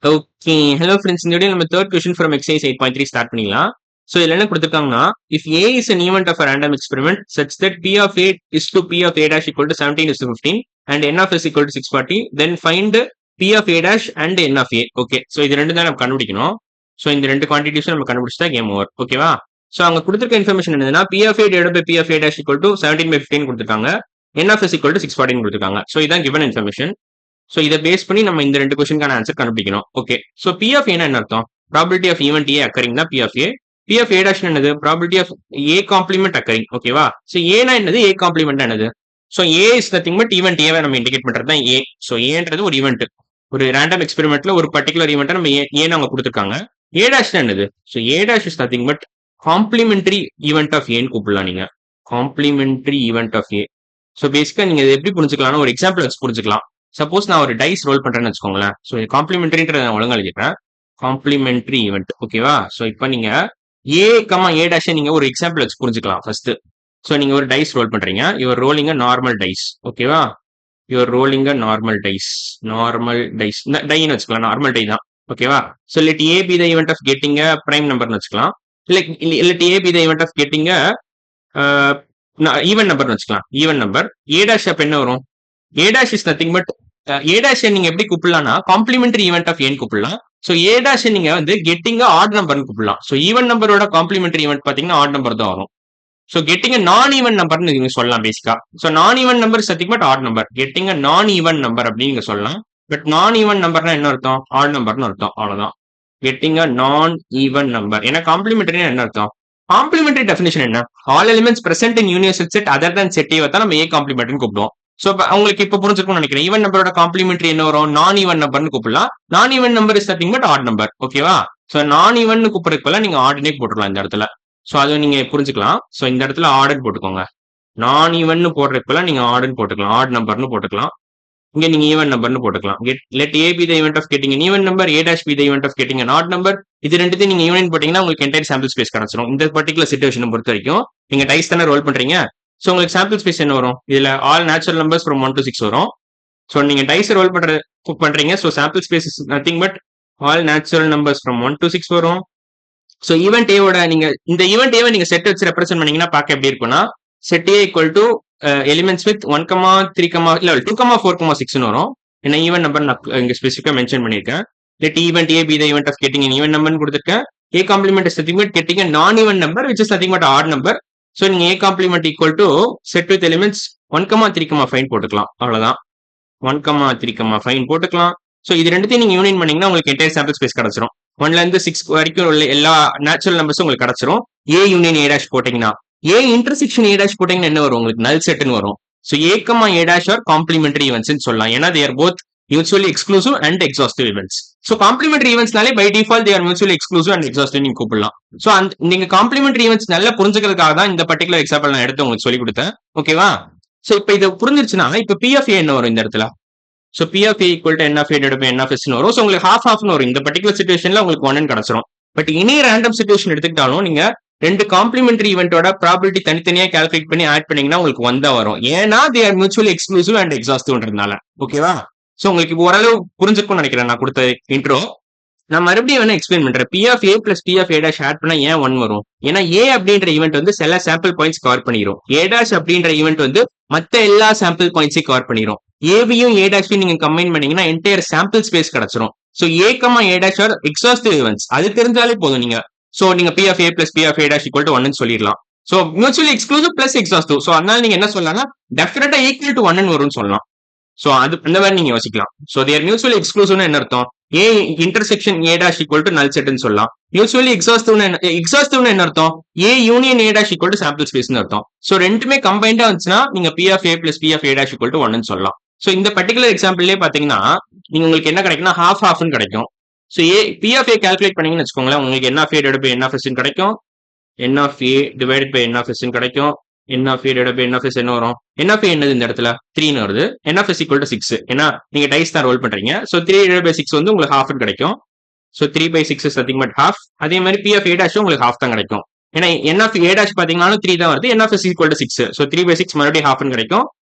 Okay. Hello friends. இந்த video நம்ம third question from exercise 8.3 start பண்ணிக்கலாம். ஸோ இதுல என்ன கொடுத்துருக்காங்கன்னா, if A is an event of a random experiment such that p of a is to p of a dash equal to 17:15 and n of s equal to 640, then find p of a dash and n of a. Okay. So இது ரெண்டு தான் நம்ம கண்டுபிடிக்கணும். So இந்த ரெண்டு குவான்டிட்டிஸும் நம்ம கண்டுபிடிச்சா game over. ஓகேவா? ஸோ அவங்க கொடுத்துருக்க இன்ஃபர்மேஷன் என்னதுன்னா, p of a divided by p of a dash equal to 17/15 கொடுத்துருக்காங்க. n of s equal to 640 கொடுத்துருக்காங்க. ஸோ இதான் given இன்ஃபர்மேஷன். ஸோ இதை பேஸ் பண்ணி நம்ம இந்த ரெண்டு கொஸ்டினுக்கான ஆன்சர் கண்டுபிடிக்கணும். ஓகே. ஸோ பி ஆஃப் ஏன்னா என்ன அர்த்தம்? Probability of event A occurring தான் P of A. P of A dash என்னது? Probability of A complement occurring. ஓகேவா? ஸோ ஏனா என்னது? ஏ காம்ப்ளிமெண்ட் என்னது? So A is nothing but event ஏவை நம்ம இண்டிகேட் பண்றது தான் ஏ. ஸோ ஏன்றது ஒரு ஈவெண்ட், ஒரு ரேண்டம் எக்ஸ்பெரிமெண்ட்ல ஒரு பர்டிகுலர் ஈவெண்ட்டை நம்ம ஏன்னு அவங்க கொடுத்துருக்காங்க. ஏ டாஷ் என்னது? So A dash is nothing but complementary event of ஏன்னு கூப்பிடலாம் நீங்க. Complementary event of A. So basically நீங்க இதை எப்படி புரிஞ்சுக்கலாம்னு ஒரு எக்ஸாம்பிள் வச்சு புரிஞ்சுக்கலாம். சப்போஸ் நான் ஒரு டைஸ் ரோல் பண்றேன்னு வச்சுக்கோங்களேன். ஸோ காம்ப்ளிமெண்டரின்ற நான் ஒழுங்கா எழுதிக்கிறேன். Complementary event. ஓகேவா? ஸோ இப்போ நீங்க ஏ டேஷ் நீங்க ஒரு எக்ஸாம்பிள் வச்சு புரிஞ்சுக்கலாம் ஃபர்ஸ்ட். ஸோ நீங்க ஒரு டைஸ் ரோல் பண்றீங்க. Your rolling a normal dice. ஓகேவா? Your rolling a normal dice. Normal dice டைன்னு வச்சுக்கலாம். நார்மல் டை தான். ஓகேவா? So let A B the event of getting a prime நம்பர்னு வச்சுக்கலாம். Let A B the event of getting a even நம்பர்னு வச்சுக்கலாம். Even number. A dash அப்ப என்ன வரும்? A dash is nothing but A dash நீங்க எப்படி கூப்பிடலாம்னா காம்ப்ளிமெண்டரி ஈவெண்ட் ஆஃப் ஏன்னு கூப்பிடலாம். ஸோ ஏ டேஷ் நீங்க வந்து கெட்டிங் ஆட் நம்பர்னு கூப்பிடலாம். ஸோ ஈவன் நம்பரோட காம்ப்ளிமெண்டரி ஈவெண்ட் பாத்தீங்கன்னா ஆட் நம்பர் தான் வரும். ஸோ கெட்டிங் நான் ஈவன் நம்பர்னு நீங்க சொல்லலாம் பேசிக்கா. ஸோ நான் even number is nothing but add number. Getting நான் ஈவன் நம்பர் அப்படின்னு நீங்க சொல்லலாம். பட் நான் ஈவன் நம்பர்னா என்ன அர்த்தம்? ஆட் நம்பர்னு அர்த்தம். அவ்வளவுதான். கெட்டிங் நான் ஈவன் நம்பர். ஏன்னா காம்ப்ளிமெண்டரி என்ன அர்த்தம்? காம்ப்ளிமெண்டரி டெஃபினிஷன் என்ன? All elements present in universal set other than set A தான் நம்ம ஏ காம்ப்ளிமெண்ட்னு கூப்பிடுவோம். ஸோ உங்களுக்கு இப்போ புரிஞ்சிருக்கும்னு நினைக்கிறேன். ஈவன் நம்பரோட காம்ப்ளிமெண்டரி என்ன வரும்? நான் ஈவன் நம்பர்னு கூப்பிடலாம். நான் even number is nothing but add number. ஓகேவா? ஸோ நான் ஈவன் கூப்பிடுறதுக்கு நீங்க ஆர்டினே போட்டுக்கலாம் இந்த இடத்துல. ஸோ அதை நீங்க புரிஞ்சுக்கலாம். ஸோ இந்த இடத்துல ஆர்டர் போட்டுக்கோங்க. நான் ஈவன் போடுறதுக்கு நீங்க ஆர்டர் போட்டுக்கலாம். ஆட் நம்பர்னு போட்டுக்கலாம். இங்க நீங்க ஈவன் நம்பர்னு போட்டுக்கலாம். Let A B the event of getting an even number, a dash B the event of getting an odd number. இது ரெண்டுத்தையும் நீங்க ஈவன் போட்டீங்கன்னா உங்களுக்கு என்டையர் சாம்பிள் ஸ்பேஸ் கிடைச்சிரும். இந்த பர்டிகுலர் சிச்சுவேஷன் பொறுத்த வரைக்கும் நீங்க டைஸ் தானே ரோல் பண்றீங்க. ஸோ உங்களுக்கு சாம்பிள் ஸ்பேஸ் என்ன வரும்? இதுல all natural numbers from 1 to 6 வரும். ஸோ நீங்க டைஸ் ரோல் பண்றீங்க. So sample space is nothing but all natural numbers from 1 to 6 வரும். ஸோ ஈவெண்ட் ஏவோட நீங்க இந்த ஈவெண்ட் ஏவை நீங்க செட் வச்சு ரெப்ரசென்ட் பண்ணீங்கன்னா பார்க்க எப்படி இருக்கும்னா, set A equal to elements with 1, 3, இல்ல 2, 4, 6 வரும். என்ன ஈவன் நம்பர் நான் இங்க ஸ்பெசிஃபிக்கா மென்ஷன் பண்ணிருக்கேன். Let event A B the event of getting an even number கொடுத்துருக்கேன். A complement is nothing but getting a non even number which is nothing but odd number. So நீங்க A complement equal to set with elements 1, 3, 5 போட்டுக்கலாம். அவ்வளவுதான். 1, 3, 5 போட்டுக்கலாம். So இது ரெண்டுத்தையும் நீங்க union பண்ணீங்கன்னா உங்களுக்கு என்டையர் சாம்பிள் ஸ்பேஸ் கிடைச்சிரும். 1ல இருந்து 6 வரைக்கும் உள்ள எல்லா நேச்சுரல் நம்பர்ஸும் உங்களுக்கு கிடைச்சிரும். ஏ யூனியன் ஏ டேஷ் போட்டீங்கன்னா, ஏ இன்டர்செக்ஷன் ஏ டேஷ் போட்டீங்கன்னா என்ன வரும்? உங்களுக்கு நல் செட்னு வரும். So A A dash are complementary events சொல்லலாம். ஏன்னா they are both mutually exclusive and exhaustive events. So complementary eventsனாலே by default they are mutually exclusive and exhaustive நீங்க கூப்பிடலாம். So நீங்க complementary events நல்லா புரிஞ்சுக்கிறதுக்காக தான் இந்த பர்டிகுலர் எக்ஸாம்பிள் நான் எடுத்து உங்களுக்கு சொல்லி கொடுத்தேன். ஓகேவா? சோ இப்போ இது புரிஞ்சிருச்சுன்னா இப்போ பி ஆஃப் ஏ என்ன வரும் இந்த இடத்துல? So P of A equal to n of A divided by N of S வரும். சோ உங்களுக்கு ஹாஃப்னு வரும். இந்த பர்டிகுலர் சிச்சுவேஷன்ல உங்களுக்கு 1 கிடைச்சிரும். பட் இனி ரேண்டம் சிச்சுவேஷன் எடுத்துக்கிட்டாலும் நீங்க ரெண்டு காம்ப்ளிமெண்டரி ஈவெண்டோட ப்ராபிலிட்டி தனித்தனியா கால்குலேட் பண்ணி ஆட் பண்ணீங்கன்னா உங்களுக்கு 1 தான் வரும். ஏன்னா they are mutually exclusive and exhaustive. ஓகேவா? சோ உங்களுக்கு இப்போ ஓரளவு புரிஞ்சிருக்கும்னு நினைக்கிறேன் நான் கொடுத்த இன்ட்ரோ. நான் மறுபடியும் வேணா எக்ஸ்பிளைன் பண்றேன். P of A plus P of A dash add பண்ணா ஏன் 1 வரும்? ஏன்னா ஏ அப்படின்ற ஈவெண்ட் வந்து சில சாம்பிள் பாயிண்ட்ஸ் கவர் பண்ணிரும். ஏ டேஷ் அப்படின்ற ஈவெண்ட் வந்து மத்த எல்லா சாம்பிள் பாயிண்ட்ஸையும் கவர் பண்ணிரும். ஏவியும் ஏ டேஷையும் நீங்க கம்பைன் பண்ணீங்கன்னா என்டையர் சாம்பிள் ஸ்பேஸ் கிடைச்சிரும். So A dash are exhaustive events. அது தெரிஞ்சாலே போதும் நீங்க. சோ நீங்க P of A plus P of A dash equal to 1 சொல்லிடலாம். So mutually exclusive plus exhaustive. So அதனால நீங்க என்ன சொல்லலாம்னா டெஃபினட்டா ஈக்குவல் டு 1 வரும்னு சொல்லலாம். சோ அது அந்த மாதிரி நீங்க யோசிக்கலாம். So they are mutually exclusive என்ன அர்த்தம்? A intersection A dash equal to null செட்னு சொல்லலாம். மியூச்சுவலி எக்ஸாஸ்டிவ்னு என்ன அர்த்தம்? A union A dash equal to sample ஸ்பேஸ்னு அர்த்தம். சோ ரெண்டுமே கம்பைண்டா வந்துச்சுன்னா நீங்க P of A plus P of A dash equal to 1 சொல்லலாம். சோ இந்த பர்டிகுலர் எக்ஸாம்பிள்லயே பாத்தீங்கன்னா நீங்க உங்களுக்கு என்ன கிடைக்கும்னா ஹாஃப்னு கிடைக்கும். So A P of A calculate பண்ணீங்கன்னு வச்சுக்கோங்களேன், உங்களுக்கு N of A divided by N of S கிடைக்கும். N of A divided by N of S கிடைக்கும். N of A divided by N of S என்ன வரும்? என் ஆஃப் ஏ என்னது இந்த இடத்துல 3 வருது. N of S equal to 6. ஏன்னா நீங்க டைஸ் தான் ரோல் பண்றீங்க. சோ 3 டிவைடட் பை 6 வந்து உங்களுக்கு ஹாஃப் கிடைக்கும். So 3/6 is nothing but half. அதே மாதிரி பி ஆஃப் ஏ டேஷ் உங்களுக்கு ஹாஃப் தான் கிடைக்கும். ஏன்னா என் ஆஃப் ஏ டேஷ் பாத்தீங்கன்னா 3 தான் வருது. N of S equal to 6. So 3/6 மறுபடியும் ஹாஃப் கிடைக்கும்.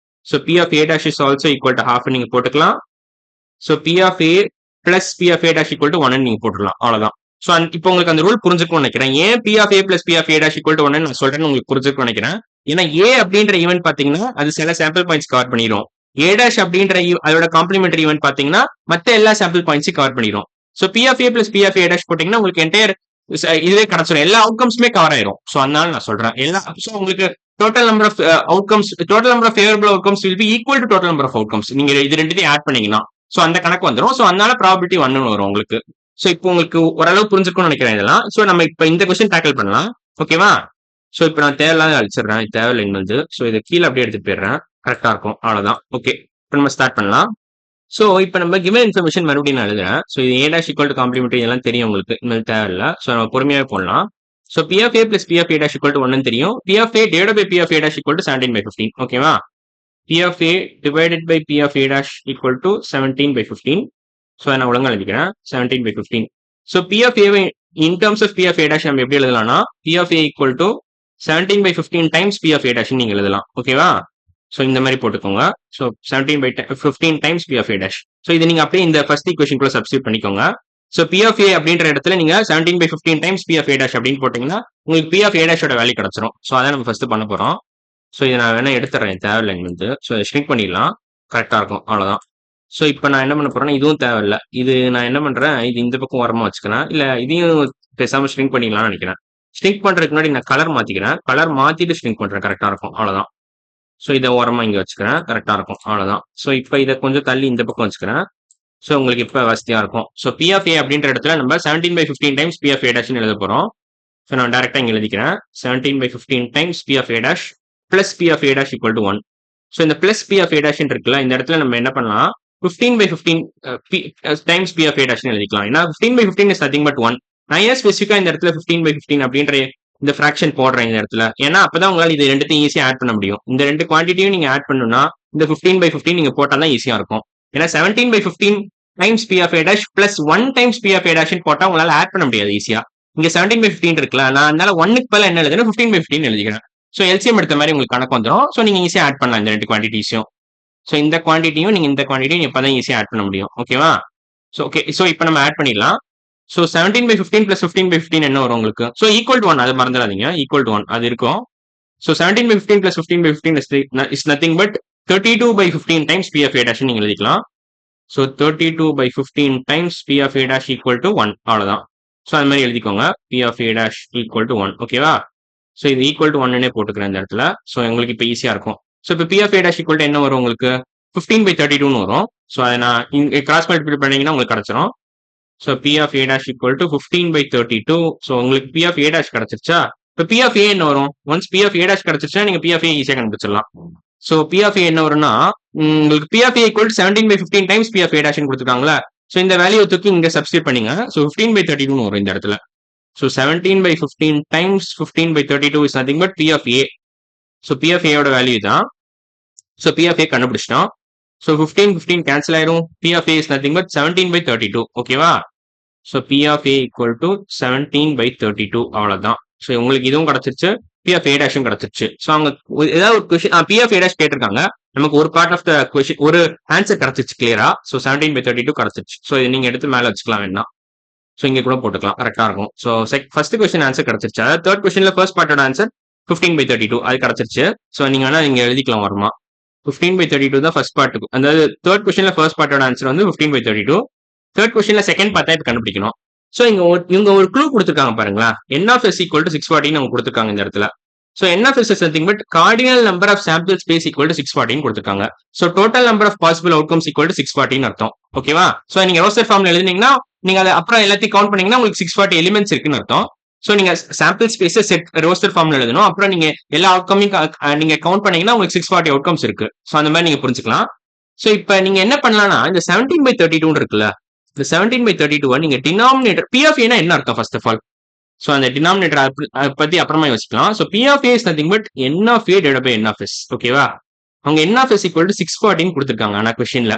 So P of A dash is also equal to half நீங்க போட்டுக்கலாம். So P of A plus P of A dash equal to 1 நீங்க போட்டுடலாம். அவ்வளவுதான். ஸோ இப்போ உங்களுக்கு அந்த ரூல் புரிஞ்சுக்கணும்னு நினைக்கிறேன். ஏன் P of A plus P of A dash equal to 1 நான் சொல்றேன்னு உங்களுக்கு புரிஞ்சுக்கணும்னு நினைக்கிறேன். ஏன்னா ஏ அப்படின்ற ஈவென்ட் பாத்தீங்கன்னா அது சில சாம்பிள் பாயிண்ட்ஸ் கவர் பண்ணிடும். ஏ டேஷ் அப்படின்ற அதோட காம்ப்ளிமெண்டரி ஈவென்ட் பாத்தீங்கன்னா மத்த எல்லா சாம்பிள் பாயிண்ட்ஸையும் கவர் பண்ணிடும். So P of A plus P of A dash போட்டீங்கன்னா உங்களுக்கு என்டையர் இதுவே கிடைச்சிடும். எல்லா அவுட்கம்ஸுமே கவர் ஆயிரும். ஸோ அதனால நான் சொல்றேன் எல்லா ஸோ உங்களுக்கு total number of outcomes total number of favourable outcomes will be equal to total number of outcomes. நீங்க இது ரெண்டுத்தையும் ஆட் பண்ணீங்கன்னா ஸோ அந்த கணக்கு வந்துடும். ஸோ அதனால ப்ராபபிலிட்டி 1 வரும் உங்களுக்கு. ஸோ இப்போ உங்களுக்கு ஓரளவு புரிஞ்சுக்கணும்னு நினைக்கிறேன் இதெல்லாம். ஸோ நம்ம இப்போ இந்த கொஸ்டின் டேக்கிள் பண்ணலாம். ஓகேவா? ஸோ இப்போ நான் தேவையில்லாத அழிச்சிடுறேன். தேவையில்லை இன்னது. ஸோ இதை கீழே அப்படியே எடுத்துட்டு போயிடுறேன். கரெக்டா இருக்கும். அவ்வளவுதான். ஓகே, இப்போ நம்ம ஸ்டார்ட் பண்ணலாம். ஸோ இப்போ நம்ம கிவன் இன்ஃபர்மேஷன் மறுபடியும் நான் எழுதுறேன். ஸோ இது A dash equal to complementary இதெல்லாம் தெரியும் உங்களுக்கு. இன்னும் தேவையில்லை. ஸோ நம்ம பொறுமையாவே போடலாம். So P of A plus P of A dash equal to 1 தெரியும். P of A divided by P of A dash equal to 17/15. ஓகேவா? P of A divided by P of A dash equal to 17/15. So நான் ஒழுங்கா எழுதிக்கிறேன். 17/15. So P of A in terms of P of A dash நம்ம எப்படி எழுதலாம்னா P of A equal to 17/15 times P of A dash நீங்க எழுதலாம். ஓகேவா? So இந்த மாதிரி போட்டுக்கோங்க. So 17/15 times P of A dash. So இது நீங்க அப்படியே இந்த ஃபர்ஸ்ட் ஈக்குவேஷன் கூட சப்ஸ்டியூட் பண்ணிக்கோங்க. ஸோ பி ஆஃப் ஏ அப்படின்ற இடத்துல நீங்க 17/15 times P of A dash அப்படின்னு போட்டீங்கன்னா உங்களுக்கு பி ஆஃப் ஏ டேஷோட வேல்யூ கிடைச்சிரும். ஸோ அதான் நம்ம ஃபர்ஸ்ட் பண்ண போறோம். ஸோ இதை நான் வேணா எடுத்துறேன் தேவையில்லை வந்து. ஸோ ஷ்ரிங்க் பண்ணிடலாம். கரெக்டா இருக்கும். அவ்வளவுதான். ஸோ இப்போ நான் என்ன பண்ண போறேன்னா இதுவும் தேவையில்லை. இது நான் என்ன பண்றேன் இது இந்த பக்கம் ஓரமா வச்சுக்கிறேன். இல்ல இதையும் பேசாம ஷ்ரிங்க் பண்ணிடலாம்னு நினைக்கிறேன். ஷ்ரிங்க் பண்றதுக்கு முன்னாடி நான் கலர் மாத்திக்கிறேன். கலர் மாத்திட்டு ஷ்ரிங்க் பண்றேன். கரெக்டா இருக்கும். அவ்வளவுதான். ஸோ இதை ஓரமா இங்க வச்சுக்கிறேன். கரெக்டா இருக்கும். அவ்வளவுதான். ஸோ இப்போ இதை கொஞ்சம் தள்ளி இந்த பக்கம் வச்சுக்கிறேன். ஸோ உங்களுக்கு இப்போ வசதியா இருக்கும். ஸோ பி ஆஃப் ஏ அப்படின்ற இடத்துல நம்ம 17/15 டைம்ஸ் பி ஆஃப் ஏ டேஷ்னு எழுத போறோம். ஸோ நான் டேரக்டா இங்க எழுதிக்கிறேன். 17/15 times P of A dash plus P of A dash equal to 1. So இந்த plus P of A dash இருக்குல்ல இந்த இடத்துல நம்ம என்ன பண்ணலாம் 15/15 டைம்ஸ் பி ஆஃப் ஏ டேஷ்னு எழுதிக்கலாம். ஏன்னா 15/15 இஸ் நத்திங் பட் 1. நான் ஏன் ஸ்பெசிஃபிக்கா இந்த இடத்துல 15/15 அப்படின்ற இந்த ஃபிராக்ஷன் போடுறேன் இந்த இடத்துல. ஏன்னா அப்பதான் உங்களால இது ரெண்டுத்தையும் ஈஸியா ஆட் பண்ண முடியும். இந்த ரெண்டு குவான்டிட்டியும் நீங்க ஆட் பண்ணணும்னா இந்த 15/15 நீங்க போட்டாதான் ஈஸியா இருக்கும். ஏன்னா 17/15 times P of A dash plus 1 times P of A dash போட்டா உங்களால ஆட் பண்ண முடியாது ஈஸியா. இங்க 17/15 இருக்குல்ல நான் அதனால 1க்கு பதிலா என்ன எழுதுனா 15/15 எழுதிக்கிறேன். ஸோ எல்சிஎம் எடுத்த மாதிரி உங்களுக்கு கணக்கு வந்துடும். ஸோ நீங்க ஈஸியா ஆட் பண்ணலாம் இந்த ரெண்டு குவான்டிட்டிஸையும். ஸோ இந்த குவான்டிட்டியும் நீங்க இந்த குவான்டிட்டியும் இப்பதான் ஈஸியா ஆட் பண்ண முடியும். ஓகேவா? So okay. ஸோ இப்போ நம்ம ஆட் பண்ணிடலாம். ஸோ 17/15 பிளஸ் 15/15 என்ன வரும் உங்களுக்கு? ஸோ ஈக்குவல் டு 1 அது மறந்துடாதீங்க. ஈக்குவல் டு 1 அது இருக்கும். So 17/15 plus 15/15 is nothing but 32/15 times P of A dash நீங்க எழுதிக்கலாம். So 32/15 times P of A dash equal to 1 அவ்வளவுதான். ஸோ அது மாதிரி எழுதிக்கோங்க. P of A dash equal to 1. ஓகேவா? ஸோ இது ஈக்குவல் டு 1 போட்டுக்கிறேன் இந்த இடத்துல. ஸோ உங்களுக்கு இப்போ ஈஸியா இருக்கும். ஸோ இப்போ P of A dash equal to என்ன வரும் உங்களுக்கு 15/32 வரும். ஸோ அதை நான் இங்க கிராஸ் மல்டிப்ளை பண்ணீங்கன்னா உங்களுக்கு கிடைச்சிரும். So P of A dash equal to 15/32. So உங்களுக்கு பி ஆஃப் ஏ டேஷ் கிடைச்சிருச்சா? இப்போ பி ஆஃப் ஏ என்ன வரும்? Once P of A dash கிடைச்சிருச்சா நீங்க பி ஆஃப் ஏ ஈஸியா கண்டுபிடிச்சிடலாம். ஸோ பி ஆஃப் ஏ என்ன வரும்னா உங்களுக்கு P of A equal to 17/15 times P of A dash கொடுத்துருக்காங்களா? ஸோ இந்த வேல்யூ தூக்கி இங்க சப்ஸ்டியூட் பண்ணீங்க. ஸோ 15/32 வரும் இந்த இடத்துல. So 17/15 times 15/32 is nothing but P of A. So P of ஏயோட வேல்யூ தான். ஸோ பி ஆஃப் ஏ கண்டுபிடிச்சிட்டோம். ஸோ 15 கேன்சல் ஆயிரும். P of A is nothing but 17/32. ஓகேவா? So P of A equal to 17/32 அவ்வளவுதான். So உங்களுக்கு இதுவும் கிடைச்சிருச்சு. B of ஏ டேஷும் கிடைச்சிருச்சு. ஸோ அவங்க ஏதாவது ஒரு question P of A dash கேட்டிருக்காங்க. நமக்கு ஒரு பார்ட் ஆஃப் த கொஸ்டின் ஒரு ஆன்சர் கிடைச்சிருச்சு கிளியரா. ஸோ 17/32 கிடைச்சிருச்சு. ஸோ இது நீங்க எடுத்து மேல வச்சுக்கலாம் வேணாம். ஸோ இங்க கூட போட்டுக்கலாம். கரெக்டா இருக்கும். ஸோ ஃபர்ஸ்ட் கொஸ்டின் ஆன்சர் கிடைச்சிருச்சு. அதாவது தேர்ட் கொஸ்டின்ல ஃபர்ஸ்ட் பார்ட்டோட ஆன்சர் 15/32 அது கிடைச்சிருச்சு. ஸோ நீங்க வேணா நீங்க எழுதிக்கலாம் வருமா 15/32 தான் ஃபர்ஸ்ட் பார்ட்டுக்கு. அதாவது தேர்ட் கொஸ்டின்ல ஃபர்ஸ்ட் பார்ட்டோட ஆன்சர் வந்து 15/32. தேர்ட் கொஸ்டின்ல செகண்ட் பார்ட்டா இப்ப கண்டுபிடிக்கணும். சோ இவங்க ஒரு க்ளூ கொடுத்துருக்காங்க பாருங்களா. n of s equal to 640 அவங்க கொடுத்துருக்காங்க இந்த இடத்துல. So n of s is nothing but cardinal number of sample space equal to 640 கொடுத்துருக்காங்க. So total number of possible outcomes equal to 640 அர்த்தம். ஓகேவா? சோ நீங்க ரோஸ்டர் ஃபார்ம்ல எழுதுனீங்கன்னா நீங்க அதை அப்புறம் எல்லாத்தையும் கவுண்ட் பண்ணீங்கன்னா உங்களுக்கு 640 எலிமெண்ட்ஸ் இருக்குன்னு அர்த்தம். சோ நீங்க சாம்பிள் ஸ்பேஸ் செட் ரோஸ்டர் ஃபார்ம்ல எழுதணும். அப்புறம் நீங்க எல்லா அவுட்கமையும் நீங்க கவுண்ட் பண்ணீங்கன்னா உங்களுக்கு 640 அவுட்கம்ஸ் இருக்கு. சோ அந்த மாதிரி நீங்க புரிஞ்சுக்கலாம். சோ இப்ப நீங்க என்ன பண்ணலாம்னா இந்த 17/32 இருக்குல்ல இந்த 17/32 நீங்க டினாமினேட்டர் பி ஆஃப் ஏனா என்ன அர்த்தம் ஃபர்ஸ்ட் ஆஃப் ஆல். சோ அந்த டினாமினேட்டர் பத்தி அப்புறமா யோசிக்கலாம். So P of A is nothing but n of A divided by N of S. ஓகேவா? அவங்க n of S equal to 640 கொடுத்துருக்காங்க ஆனா கொஸ்டின்ல.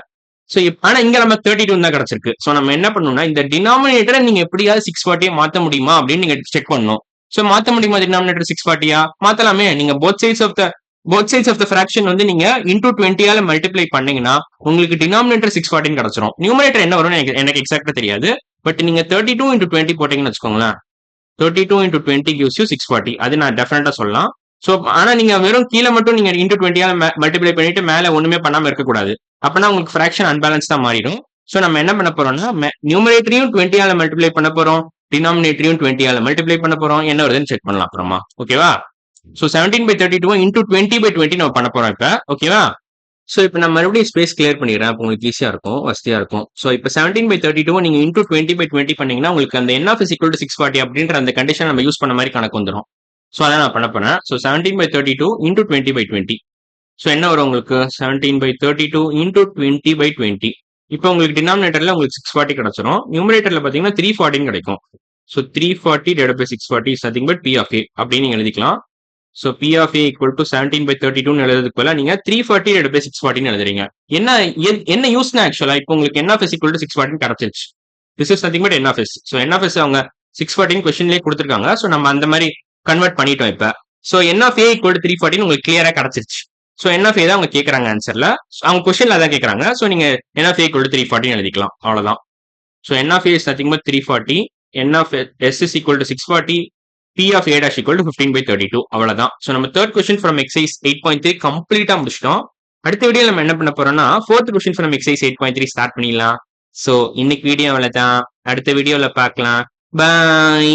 சோ ஆனா இங்க நம்ம 32 தான் கிடைச்சிருக்கு. சோ நம்ம என்ன பண்ணணும்னா இந்த டினாமினேட்டரை நீங்க எப்படியாவது 640 மாத்த முடியுமா அப்படின்னு நீங்க செக் பண்ணணும். சோ மாத்த முடியுமா டினாமினேட்டர் 640 மாத்தலாமே. நீங்க both sides of the both sides of the fraction வந்து நீங்க இன்டூ 20 மல்டிப்ளை பண்ணீங்கன்னா உங்களுக்கு டினாமினேட்டர் 640 கிடைச்சிரும். நியூமரேட்டர் என்ன வரும்னு எனக்கு எக்ஸாக்டா தெரியாது. பட் நீங்க 32 into 20 போட்டீங்கன்னு வச்சுக்கோங்களேன், 32 into 20 gives you 640. அது நான் டெஃபினட்டா சொல்லலாம். ஸோ ஆனா நீங்க வெறும் கீழே மட்டும் நீங்க இன்டூ 20 மல்டிப்ளை பண்ணிட்டு மேல ஒண்ணுமே பண்ணாம இருக்கக்கூடாது. அப்பனா உங்களுக்கு ஃபிராக்ஷன் அன்பேலன்ஸ் தான் மாறிடும். ஸோ நம்ம என்ன பண்ண போறோம்னா நியூமரேட்டரையும் 20 மல்டிப்ளை பண்ண போறோம், டினாமினேட்டரையும் 20 மல்டிப்ளை பண்ண போறோம், என்ன வருதுன்னு செக் பண்ணலாம் அப்புறமா. ஓகேவா? ஸோ 17/32 into 20/20 நம்ம பண்ண போறோம் இப்ப. ஓகேவா? ஸோ இப்போ நான் மறுபடியும் ஸ்பேஸ் கிளியர் பண்ணிடுறேன், அப்போ உங்களுக்கு ஈஸியா இருக்கும், வசதியா இருக்கும். ஸோ இப்போ 17/32 நீங்க இன்டூ 20/20 பண்ணீங்கன்னா உங்களுக்கு அந்த n of is equal to 640 அப்படின்ற அந்த கண்டிஷன் நம்ம யூஸ் பண்ண மாதிரி கணக்கு வந்துடும். ஸோ அதான் நான் பண்ண போறேன். So 17/32 into 20/20. ஸோ என்ன வரும் உங்களுக்கு? 17/32 into 20/20. இப்போ உங்களுக்கு டினாமினேட்டர்ல உங்களுக்கு 640 கிடைச்சிரும். நியூமரேட்டர்ல பாத்தீங்கன்னா 340 கிடைக்கும். So 340 divided by 640 is nothing but P of A அப்படின்னு நீங்க எழுதிக்கலாம். So P of A equal to 17/32 எழுதுறதுக்கு பதிலா நீங்க 340 divided by 640 எழுதுறீங்க. என்ன யூஸ்னா ஆக்சுவலா இப்போ உங்களுக்கு n of s equal to 640 கிடைச்சிருச்சு. This is nothing but n of s. So n of s அவங்க 640 கொஸ்டின்லேயே கொடுத்துருக்காங்க. ஸோ நம்ம அந்த மாதிரி கன்வெர்ட் பண்ணிட்டோம் இப்ப. So n of A equal to 340 உங்களுக்கு கிளியரா கிடைச்சிருச்சு. ஸோ n of A தான் அவங்க கேட்கறாங்க ஆன்சர்ல, அவங்க கொஸ்டின்ல தான் கேட்கறாங்க. ஸோ நீங்க n of A equal to 340 எழுதிக்கலாம், அவ்வளவுதான். So n of A is nothing but 340, n of s is equal to 640, P of A dash equal to 15/32. அவ்வளவுதான். ஸோ நம்ம தேர்ட் கொஸ்டின் ஃப்ரம் எக்ஸைஸ் 8.3 கம்ப்ளீட்டா முடிச்சிட்டோம். அடுத்த வீடியோ நம்ம என்ன பண்ண போறோம்னா fourth question from exercise 8.3 start பண்ணிடலாம். ஸோ இன்னைக்கு வீடியோ அவ்வளவுதான், அடுத்த வீடியோல பார்க்கலாம். பாய்.